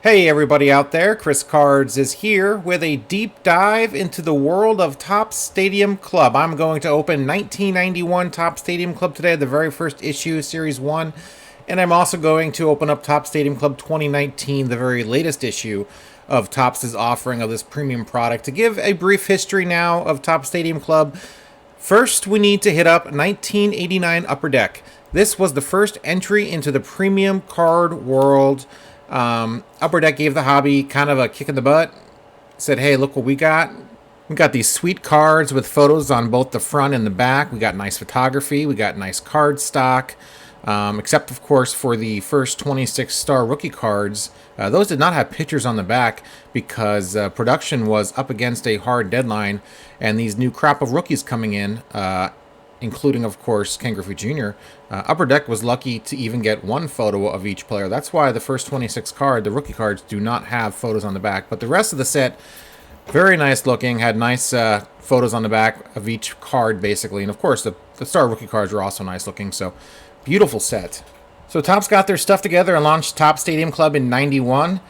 Hey everybody out there, Chris Cards is here with a deep dive into the world of Topps Stadium Club. I'm going to open 1991 Topps Stadium Club today, the very first issue, Series 1, and I'm also going to open up Topps Stadium Club 2019, the very latest issue of Topps' offering of this premium product. To give a brief history now of Topps Stadium Club, first we need to hit up 1989 Upper Deck. This was the first entry into the premium card world. Upper Deck gave the hobby kind of a kick in the butt. Said, hey, look what we got. We got these sweet cards with photos on both the front and the back. We got nice photography. We got nice card stock. Except, of course, for the first 26-star rookie cards. Those did not have pictures on the back because production was up against a hard deadline. And these new crop of rookies coming in, including, of course, Ken Griffey Jr., Upper Deck was lucky to even get one photo of each player. That's why the first 26 card, the rookie cards, do not have photos on the back. But the rest of the set, very nice looking, had nice photos on the back of each card, basically. And, of course, the star rookie cards were also nice looking. So, beautiful set. So, Topps got their stuff together and launched Topps Stadium Club in 91.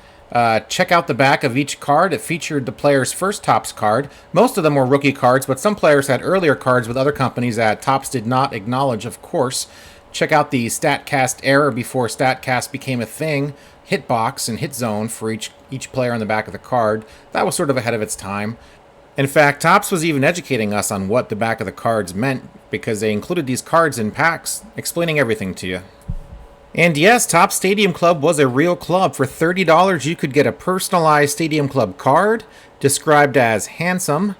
Check out the back of each card. It featured the player's first Topps card. Most of them were rookie cards, but some players had earlier cards with other companies that Topps did not acknowledge, of course. Check out the StatCast era before StatCast became a thing. Hitbox and Hit Zone for each player on the back of the card. That was sort of ahead of its time. In fact, Topps was even educating us on what the back of the cards meant because they included these cards in packs, explaining everything to you. And yes, Topps Stadium Club was a real club. For $30, you could get a personalized Stadium Club card described as handsome,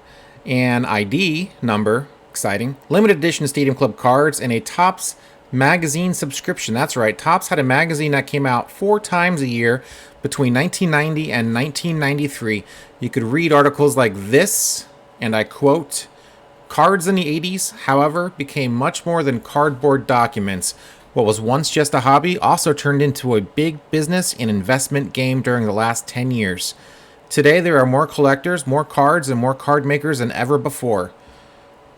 an ID number, exciting, limited edition Stadium Club cards, and a Topps magazine subscription. That's right, Topps had a magazine that came out 4 times a year between 1990 and 1993. You could read articles like this, and I quote, "Cards in the 80s, however, became much more than cardboard documents. What was once just a hobby also turned into a big business and investment game during the last 10 years. Today there are more collectors, more cards, and more card makers than ever before."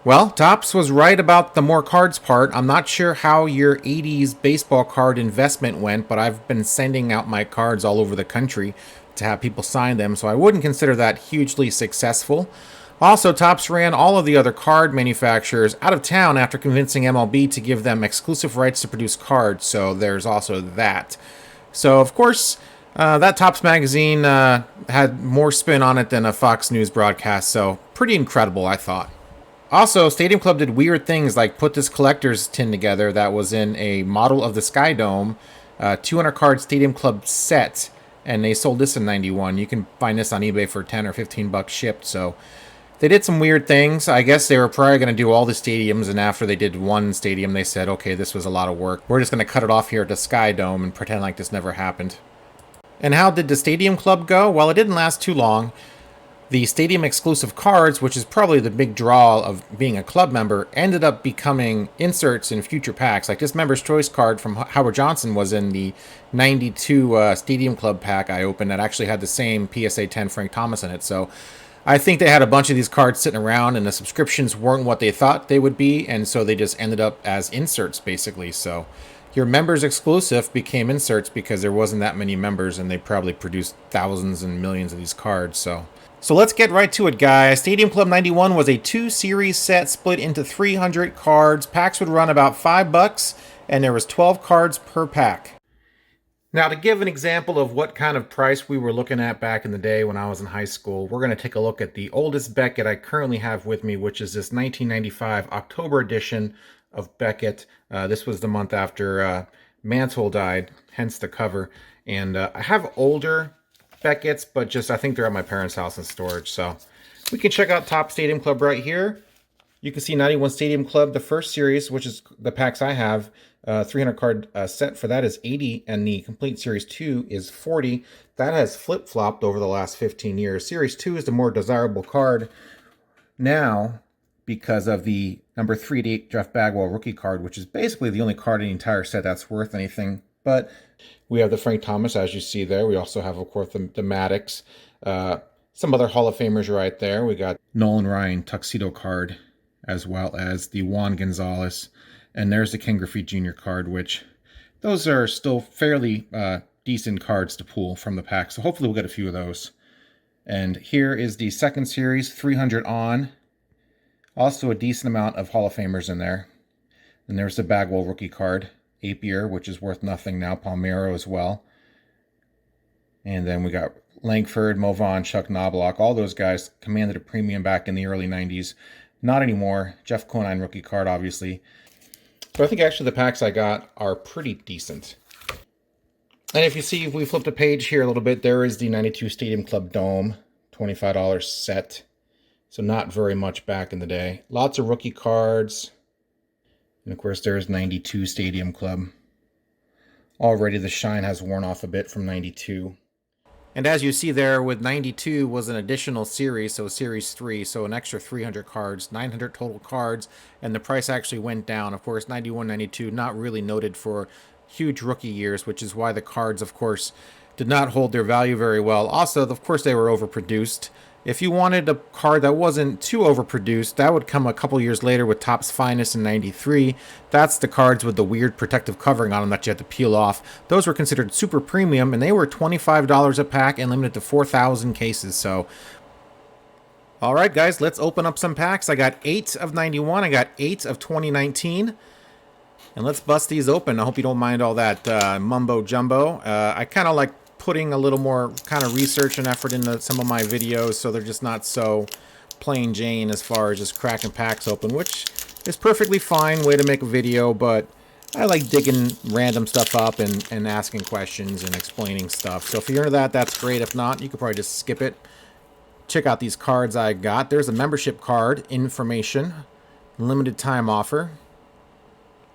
Well, Topps was right about the more cards part. I'm not sure how your 80s baseball card investment went, but I've been sending out my cards all over the country to have people sign them, so I wouldn't consider that hugely successful. Also, Topps ran all of the other card manufacturers out of town after convincing MLB to give them exclusive rights to produce cards, so there's also that. So, of course, that Topps magazine had more spin on it than a Fox News broadcast, so pretty incredible, I thought. Also, Stadium Club did weird things like put this collector's tin together that was in a model of the Sky Dome, 200 card Stadium Club set, and they sold this in 91. You can find this on eBay for 10 or 15 bucks shipped, so they did some weird things. I guess they were probably going to do all the stadiums, and after they did one stadium, they said, okay, this was a lot of work. We're just going to cut it off here at the Sky Dome and pretend like this never happened. And how did the Stadium Club go? Well, it didn't last too long. The stadium exclusive cards, which is probably the big draw of being a club member, ended up becoming inserts in future packs. Like this Member's Choice card from Howard Johnson was in the 92 Stadium Club pack I opened that actually had the same PSA 10 Frank Thomas in it. So I think they had a bunch of these cards sitting around and the subscriptions weren't what they thought they would be, and so they just ended up as inserts basically. So your members exclusive became inserts because there wasn't that many members and they probably produced thousands and millions of these cards. So let's get right to it, guys. Stadium Club 91 was a 2-series set split into 300 cards. Packs would run about $5, and there was 12 cards per pack. Now, to give an example of what kind of price we were looking at back in the day when I was in high school, we're going to take a look at the oldest Beckett I currently have with me, which is this 1995 October edition of Beckett. This was the month after Mansell died, hence the cover. And I have older Beckett's, but just I think they're at my parents' house in storage. So we can check out Topps Stadium Club right here. You can see 91 Stadium Club, the first series, which is the packs I have. 300 card set for that is 80, and the complete Series 2 is 40. That has flip-flopped over the last 15 years. Series 2 is the more desirable card now because of the number 3-8 Jeff Bagwell rookie card, which is basically the only card in the entire set that's worth anything. But we have the Frank Thomas, as you see there. We also have, of course, the Maddox. Some other Hall of Famers right there. We got Nolan Ryan tuxedo card, as well as the Juan Gonzalez. And there's the Ken Griffey Jr. card, which those are still fairly decent cards to pull from the pack. So hopefully we'll get a few of those. And here is the second series, 300 on. Also a decent amount of Hall of Famers in there. And there's the Bagwell rookie card. Apier, which is worth nothing now. Palmeiro as well. And then we got Langford, Mo Vaughn, Chuck Knobloch. All those guys commanded a premium back in the early 90s. Not anymore. Jeff Conine rookie card, obviously. But I think actually the packs I got are pretty decent. And if you see, if we flipped a page here a little bit, there is the 92 Stadium Club Dome, $25 set. So not very much back in the day. Lots of rookie cards. And of course, there's 92 Stadium Club. Already the shine has worn off a bit from 92. And as you see there, with 92 was an additional series, so series 3, so an extra 300 cards, 900 total cards, and the price actually went down. Of course, 91, 92, not really noted for huge rookie years, which is why the cards, of course, did not hold their value very well. Also, of course, they were overproduced. If you wanted a card that wasn't too overproduced, that would come a couple years later with Topps Finest in 93. That's the cards with the weird protective covering on them that you had to peel off. Those were considered super premium, and they were $25 a pack and limited to 4,000 cases. So, all right, guys, let's open up some packs. I got 8 of 91. I got 8 of 2019. And let's bust these open. I hope you don't mind all that mumbo jumbo. I kind of like putting a little more kind of research and effort into some of my videos, so they're just not so plain Jane as far as just cracking packs open, which is perfectly fine way to make a video, but I like digging random stuff up and asking questions and explaining stuff. So if you're into that, that's great. If not, you could probably just skip it. Check out these cards I got. There's a membership card, information, limited time offer.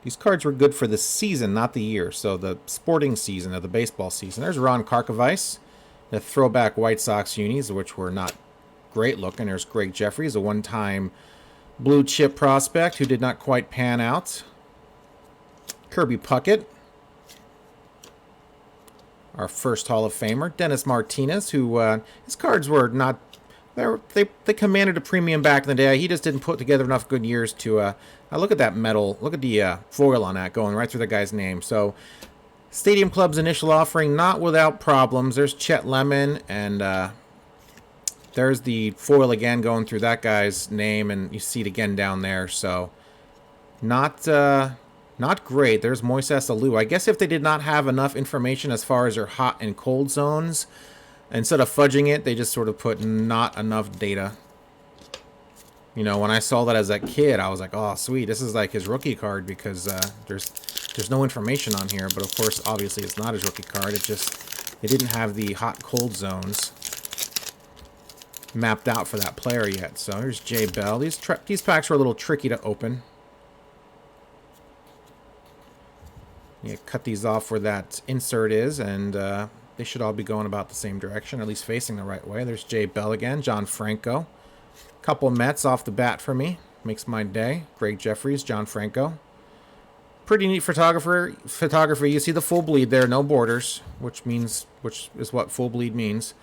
These cards were good for the season, not the year. So the sporting season of the baseball season. There's Ron Karkovice, the throwback White Sox unis, which were not great looking. There's Greg Jeffries, a one-time blue chip prospect who did not quite pan out. Kirby Puckett, our first Hall of Famer. Dennis Martinez, who his cards were not... They commanded a premium back in the day. He just didn't put together enough good years to... look at that metal. Look at the foil on that going right through the guy's name. So, Stadium Club's initial offering, not without problems. There's Chet Lemon, and there's the foil again going through that guy's name, and you see it again down there. So, not great. There's Moises Alou. I guess if they did not have enough information as far as their hot and cold zones, instead of fudging it, they just sort of put not enough data. You know, when I saw that as a kid, I was like, oh, sweet. This is like his rookie card because there's no information on here. But, of course, obviously it's not his rookie card. It didn't have the hot-cold zones mapped out for that player yet. So here's Jay Bell. These packs were a little tricky to open. You cut these off where that insert is, and they should all be going about the same direction, at least facing the right way. There's Jay Bell again, John Franco. Couple Mets off the bat for me. Makes my day. Greg Jeffries, John Franco. Pretty neat photography. You see the full bleed there, no borders, which is what full bleed means.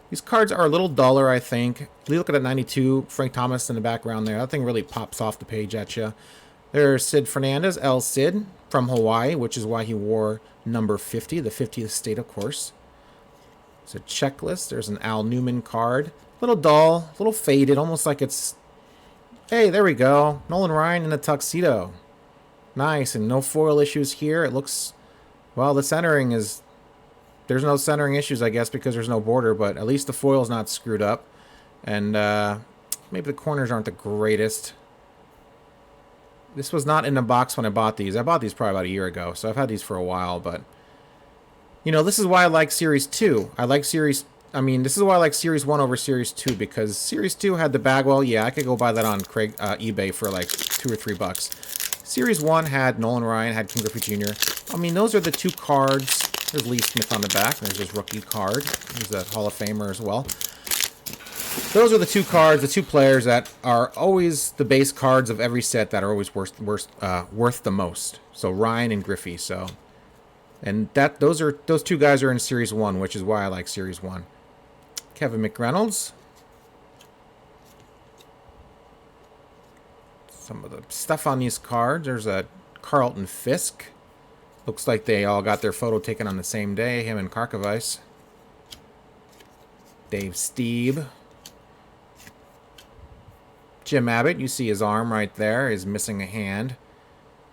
These cards are a little duller, I think. You look at a 92, Frank Thomas in the background there. That thing really pops off the page at you. There's Sid Fernandez, El Cid, from Hawaii, which is why he wore number 50, the 50th state, of course. It's a checklist. There's an Al Newman card. A little dull, a little faded, almost like it's... Hey, there we go. Nolan Ryan in a tuxedo. Nice, and no foil issues here. It looks... Well, the centering is... There's no centering issues, I guess, because there's no border, but at least the foil's not screwed up. And maybe the corners aren't the greatest. This was not in the box when I bought these. I bought these probably about a year ago, so I've had these for a while, but... You know, this is why I like Series 2. This is why I like Series 1 over Series 2, because Series 2 had the Bagwell. Yeah, I could go buy that on eBay for like $2 or $3. Series 1 had Nolan Ryan, had Ken Griffey Jr. I mean, those are the two cards. There's Lee Smith on the back. There's his rookie card. He's a Hall of Famer as well. Those are the two cards, the two players that are always the base cards of every set that are always worth the most. So Ryan and Griffey. So, and those two guys are in Series 1, which is why I like Series 1. Kevin McReynolds. Some of the stuff on these cards. There's a Carlton Fisk. Looks like they all got their photo taken on the same day, him and Karkovice. Dave Stieb. Jim Abbott, you see his arm right there is missing a hand.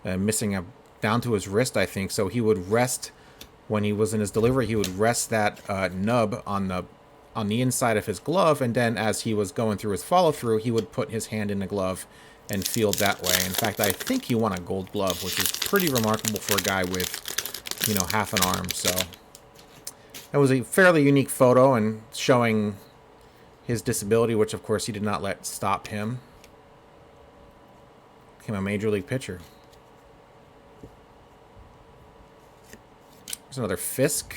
Missing a down to his wrist, I think. So he would rest, when he was in his delivery, he would rest that nub on the inside of his glove, and then as he was going through his follow-through, he would put his hand in the glove and field that way. In fact, I think he won a gold glove, which is pretty remarkable for a guy with, you know, half an arm. So that was a fairly unique photo and showing his disability, which of course he did not let stop him. Became a major league pitcher. There's another Fisk.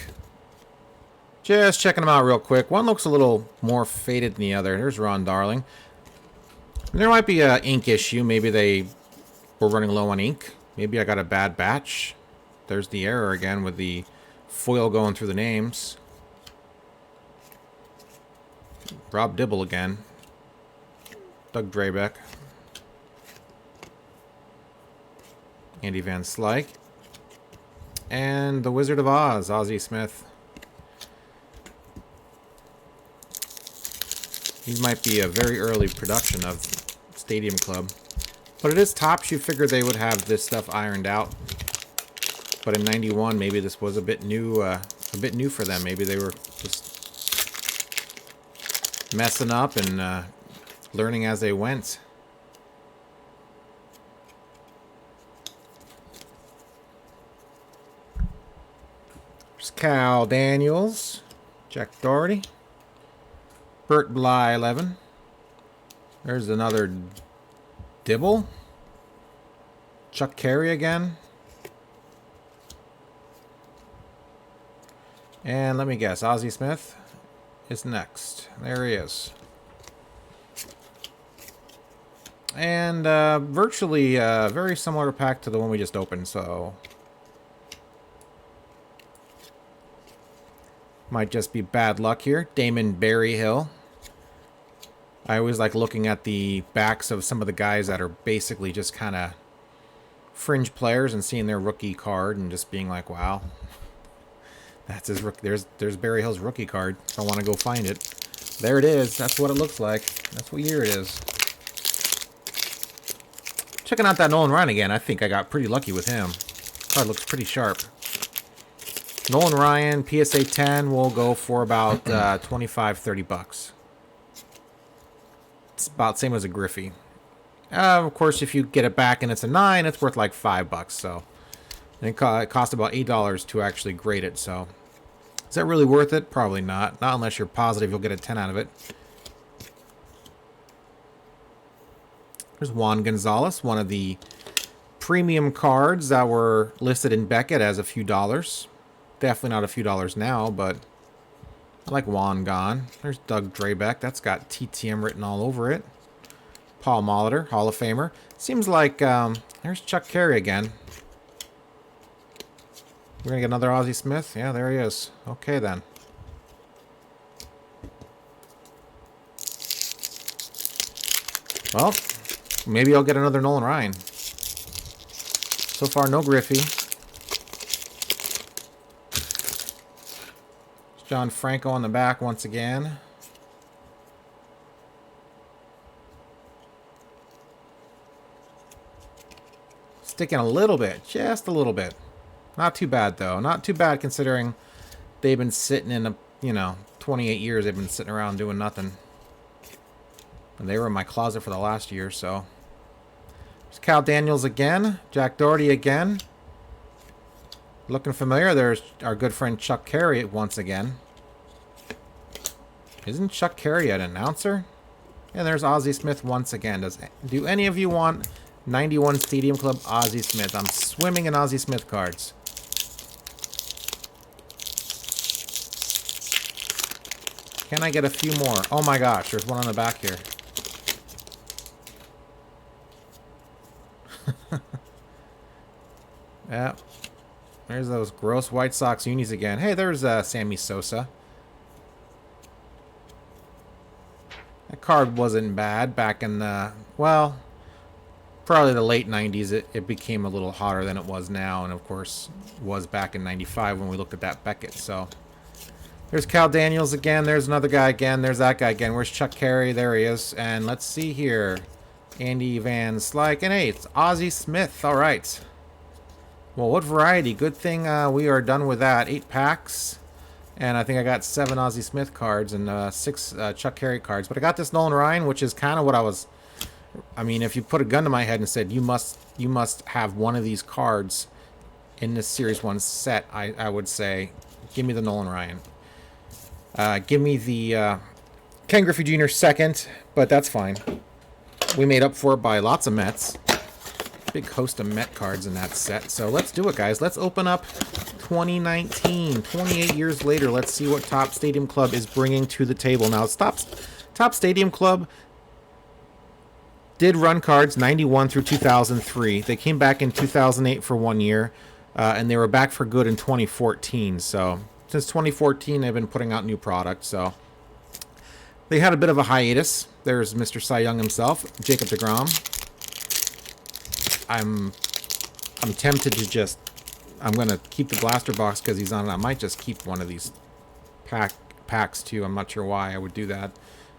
Just checking them out real quick. One looks a little more faded than the other. There's Ron Darling. There might be an ink issue. Maybe they were running low on ink. Maybe I got a bad batch. There's the error again with the foil going through the names. Rob Dibble again. Doug Drabeck. Andy Van Slyke. And the Wizard of Oz, Ozzie Smith. He might be a very early production of Stadium Club. But it is Topps. You figured they would have this stuff ironed out. But in '91, maybe this was a bit new for them. Maybe they were just messing up and learning as they went. There's Cal Daniels, Jack Doherty. Bert Bly, 11. There's another Dibble. Chuck Carey again. And let me guess, Ozzie Smith is next. There he is. And virtually very similar pack to the one we just opened, so might just be bad luck here. Damon Berryhill. I always like looking at the backs of some of the guys that are basically just kind of fringe players and seeing their rookie card and just being like, wow, that's his rookie. There's Berryhill's rookie card. I want to go find it. There it is. That's what it looks like. That's what year it is. Checking out that Nolan Ryan again. I think I got pretty lucky with him. Card looks pretty sharp. Nolan Ryan, PSA 10 will go for about 25, 30 bucks. It's about the same as a Griffey. Of course, if you get it back and it's a 9, it's worth like $5. So it cost about $8 to actually grade it. So is that really worth it? Probably not. Not unless you're positive you'll get a 10 out of it. There's Juan Gonzalez, one of the premium cards that were listed in Beckett as a few dollars. Definitely not a few dollars now, but I like Juan gone. There's Doug Drabeck. That's got TTM written all over it. Paul Molitor, Hall of Famer. Seems like there's Chuck Carey again. We're going to get another Ozzie Smith. Yeah, there he is. Okay, then. Well, maybe I'll get another Nolan Ryan. So far, no Griffey. John Franco on the back once again. Sticking a little bit, just a little bit. Not too bad, though. Not too bad considering they've been sitting in, 28 years they've been sitting around doing nothing. And they were in my closet for the last year, so. There's Cal Daniels again. Jack Doherty again. Looking familiar. There's our good friend Chuck Carey once again. Isn't Chuck Carey an announcer? And there's Ozzie Smith once again. Do any of you want 91 Stadium Club Ozzie Smith? I'm swimming in Ozzie Smith cards. Can I get a few more? Oh my gosh, there's one on the back here. Yeah. There's those gross White Sox unis again. Hey, there's Sammy Sosa. That card wasn't bad back in the... Well, probably the late 90s, it became a little hotter than it was now, and of course was back in 95 when we looked at that Beckett. So there's Cal Daniels again. There's another guy again. There's that guy again. Where's Chuck Carey? There he is. And let's see here. Andy Van Slyke. And hey, it's Ozzie Smith. All right. Well, what variety? Good thing we are done with that. 8 packs. And I think I got 7 Ozzie Smith cards and 6 Chuck Carey cards. But I got this Nolan Ryan, which is kind of what I was... I mean, if you put a gun to my head and said, you must have one of these cards in this Series 1 set, I would say, give me the Nolan Ryan. Give me the Ken Griffey Jr. second, but that's fine. We made up for it by lots of Mets. Big host of Met cards in that set. So let's do it, guys. Let's open up 2019. 28 years later, let's see what Topps Stadium Club is bringing to the table. Now, Topps Stadium Club did run cards 91 through 2003. They came back in 2008 for 1 year, and they were back for good in 2014. So since 2014, they've been putting out new products. So they had a bit of a hiatus. There's Mr. Cy Young himself, Jacob deGrom. I'm tempted to just... I'm going to keep the blaster box because he's on it. I might just keep one of these packs too. I'm not sure why I would do that,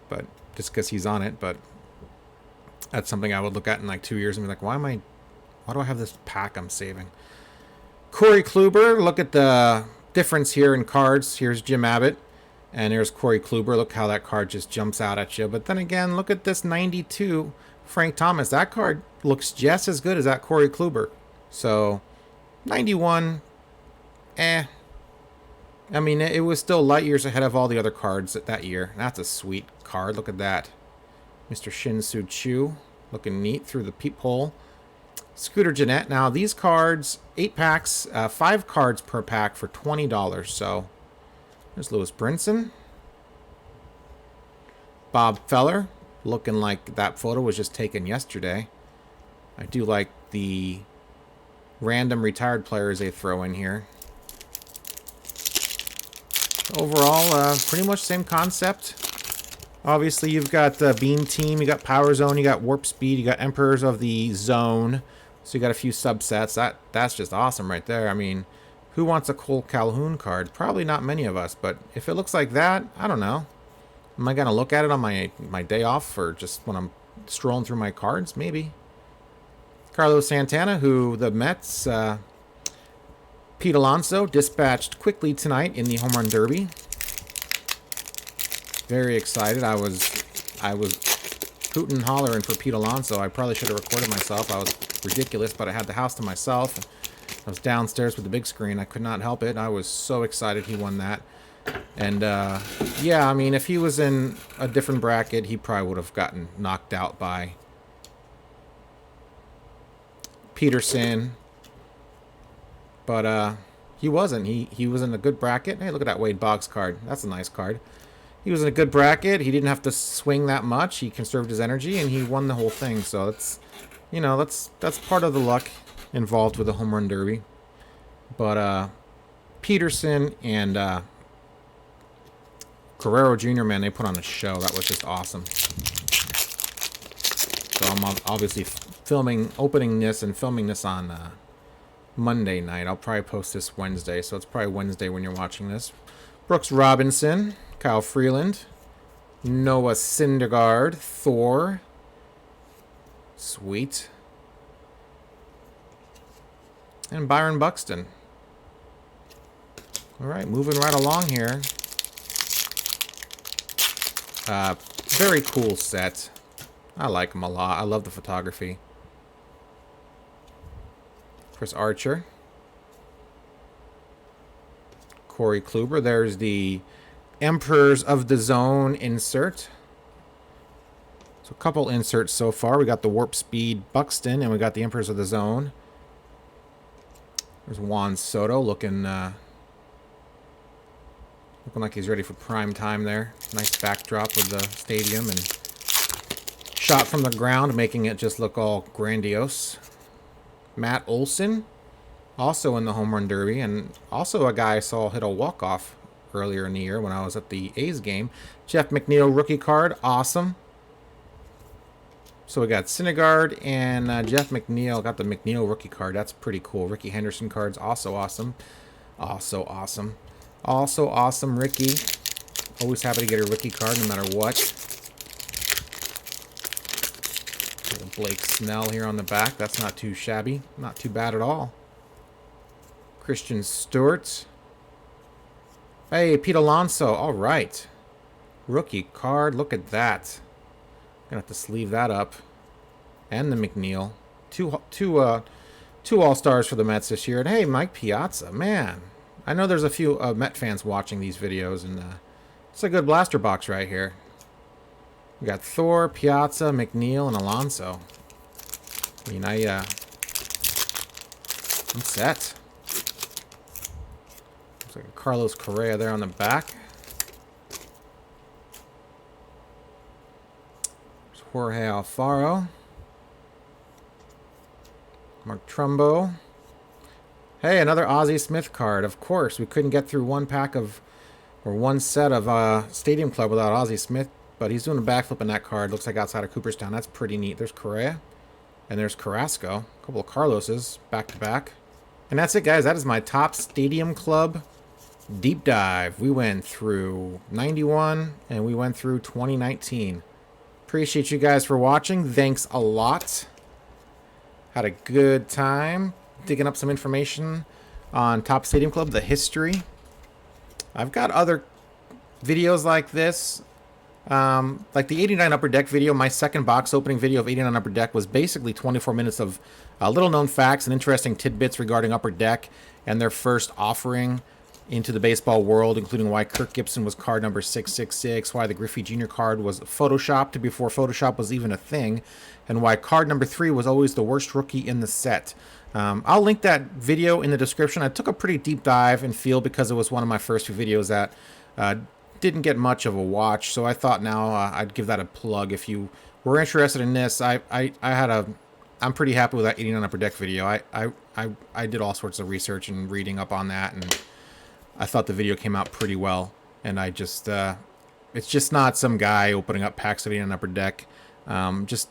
but just because he's on it. But that's something I would look at in like 2 years and be like, why do I have this pack I'm saving? Corey Kluber, look at the difference here in cards. Here's Jim Abbott, and here's Corey Kluber. Look how that card just jumps out at you. But then again, look at this 92 Frank Thomas. That card looks just as good as that Corey Kluber. So 91, I mean, it was still light years ahead of all the other cards that year. That's a sweet card. Look at that. Mr. Shin-Soo Choo, looking neat through the peephole. Scooter Gennett. Now, these cards, 8 packs, 5 cards per pack for $20. So, there's Lewis Brinson. Bob Feller, looking like that photo was just taken yesterday. I do like the random retired players they throw in here. Overall, pretty much same concept. Obviously, you've got the Beam Team, you got Power Zone, you got Warp Speed, you got Emperors of the Zone. So you got a few subsets. That's just awesome right there. I mean, who wants a Cole Calhoun card? Probably not many of us, but if it looks like that, I don't know. Am I going to look at it on my day off or just when I'm strolling through my cards? Maybe. Carlos Santana, who the Mets, Pete Alonso, dispatched quickly tonight in the Home Run Derby. Very excited. I was hooting and hollering for Pete Alonso. I probably should have recorded myself. I was ridiculous, but I had the house to myself. I was downstairs with the big screen. I could not help it. I was so excited he won that. And, yeah, I mean, if he was in a different bracket, he probably would have gotten knocked out by Peterson. But, he wasn't. He was in a good bracket. Hey, look at that Wade Boggs card. That's a nice card. He was in a good bracket. He didn't have to swing that much. He conserved his energy, and he won the whole thing. So that's, you know, that's part of the luck involved with the Home Run Derby. But Peterson and Guerrero Jr., man, they put on a show. That was just awesome. So I'm obviously opening this and filming this on Monday night. I'll probably post this Wednesday, so it's probably Wednesday when you're watching this. Brooks Robinson, Kyle Freeland, Noah Syndergaard, Thor. Sweet. And Byron Buxton. All right, moving right along here. Very cool set. I like them a lot. I love the photography. Chris Archer. Corey Kluber. There's the Emperors of the Zone insert. So a couple inserts so far. We got the Warp Speed Buxton, and we got the Emperors of the Zone. There's Juan Soto looking like he's ready for prime time there. Nice backdrop of the stadium and shot from the ground, making it just look all grandiose. Matt Olson, also in the Home Run Derby, and also a guy I saw hit a walk-off earlier in the year when I was at the A's game. Jeff McNeil rookie card, awesome. So we got Syndergaard and Jeff McNeil. Got the McNeil rookie card. That's pretty cool. Ricky Henderson cards, also awesome. Also awesome. Also awesome, Ricky. Always happy to get a rookie card no matter what. Blake Snell here on the back. That's not too shabby. Not too bad at all. Christian Stewart. Hey, Pete Alonso. All right. Rookie card. Look at that. Gonna have to sleeve that up. And the McNeil. Two All-Stars for the Mets this year. And hey, Mike Piazza. Man. I know there's a few Met fans watching these videos. And it's a good blaster box right here. We got Thor, Piazza, McNeil, and Alonso. I mean, I'm set. Looks like a Carlos Correa there on the back. There's Jorge Alfaro. Mark Trumbo. Hey, another Ozzie Smith card. Of course, we couldn't get through one set of Stadium Club without Ozzie Smith. But he's doing a backflip in that card. Looks like outside of Cooperstown. That's pretty neat. There's Correa. And there's Carrasco. A couple of Carloses back to back. And that's it, guys. That is my Topps Stadium Club deep dive. We went through 91 and we went through 2019. Appreciate you guys for watching. Thanks a lot. Had a good time digging up some information on Topps Stadium Club, the history. I've got other videos like this. Like the 89 Upper Deck video, my second box opening video of 89 Upper Deck was basically 24 minutes of little known facts and interesting tidbits regarding Upper Deck and their first offering into the baseball world, including why Kirk Gibson was card number 666, why the Griffey Jr. card was photoshopped before Photoshop was even a thing, and why card number 3 was always the worst rookie in the set. I'll link that video in the description. I took a pretty deep dive and feel because it was one of my first few videos that didn't get much of a watch, so I thought now I'd give that a plug. If you were interested in this, I'm pretty happy with that 89 Upper Deck video. I did all sorts of research and reading up on that, and I thought the video came out pretty well. And I just it's just not some guy opening up packs of 89 Upper Deck. Just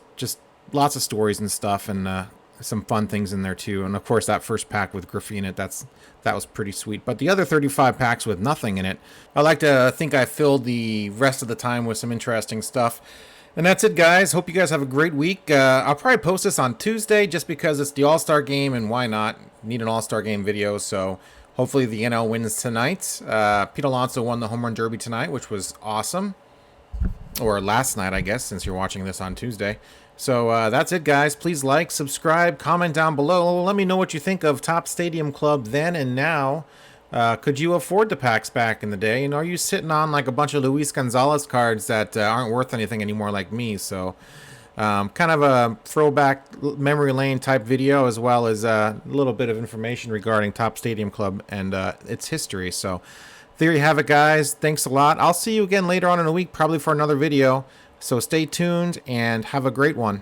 lots of stories and stuff, and some fun things in there too. And of course that first pack with Griffey in it, that was pretty sweet. But the other 35 packs with nothing in it, I like to think I filled the rest of the time with some interesting stuff. And that's it, guys. Hope you guys have a great week. I'll probably post this on Tuesday just because it's the All-Star game, and why not? Need an All-Star game video. So hopefully the NL wins tonight. Pete Alonso won the Home Run Derby tonight, which was awesome. Or last night, I guess, since you're watching this on Tuesday. So that's it, guys. Please like, subscribe, comment down below. Let me know what you think of Topps Stadium Club then and now. Could you afford the packs back in the day? And are you sitting on like a bunch of Luis Gonzalez cards that aren't worth anything anymore like me? So kind of a throwback memory lane type video, as well as a little bit of information regarding Topps Stadium Club and its history. So there you have it, guys. Thanks a lot. I'll see you again later on in the week, probably for another video. So stay tuned and have a great one.